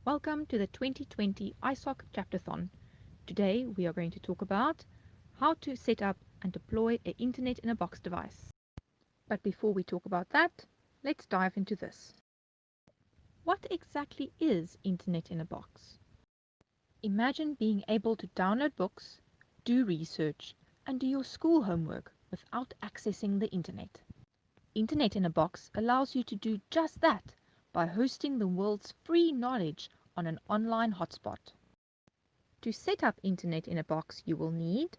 Welcome to the 2020 ISOC Chapterthon. Today we are going to talk about how to set up and deploy an Internet in a Box device. But before we talk about that, let's dive into this. What exactly is Internet in a Box? Imagine being able to download books, do research, and do your school homework without accessing the Internet. Internet in a Box allows you to do just that by hosting the world's free knowledge on an online hotspot. To set up Internet in a Box, you will need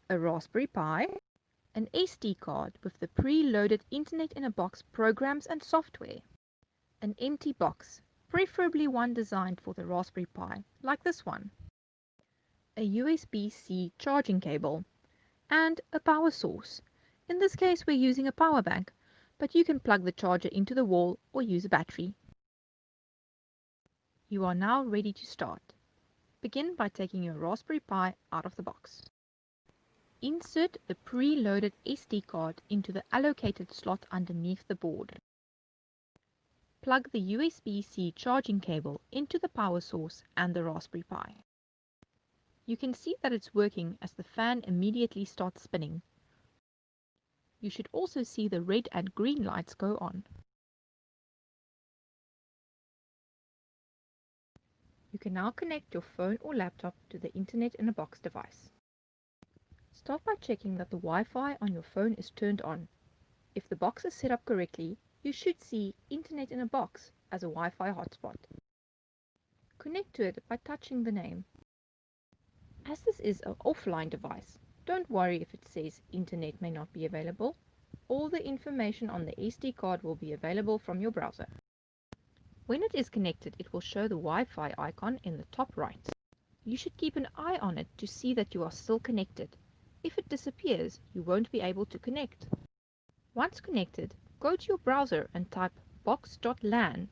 a Raspberry Pi, an SD card with the pre-loaded Internet in a Box programs and software, an empty box, preferably one designed for the Raspberry Pi, like this one, a USB-C charging cable, and a power source. In this case, we're using a power bank, but you can plug the charger into the wall or use a battery. You are now ready to start. Begin by taking your Raspberry Pi out of the box. Insert the pre-loaded SD card into the allocated slot underneath the board. Plug the USB-C charging cable into the power source and the Raspberry Pi. You can see that it's working as the fan immediately starts spinning. You should also see the red and green lights go on. You can now connect your phone or laptop to the Internet in a Box device. Start by checking that the Wi-Fi on your phone is turned on. If the box is set up correctly, you should see Internet in a Box as a Wi-Fi hotspot. Connect to it by touching the name. As this is an offline device, don't worry if it says Internet may not be available. All the information on the SD card will be available from your browser. When it is connected, it will show the Wi-Fi icon in the top right. You should keep an eye on it to see that you are still connected. If it disappears, you won't be able to connect. Once connected, go to your browser and type box.lan.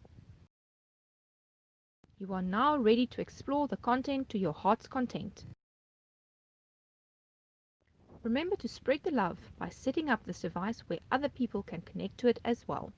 You are now ready to explore the content to your heart's content. Remember to spread the love by setting up this device where other people can connect to it as well.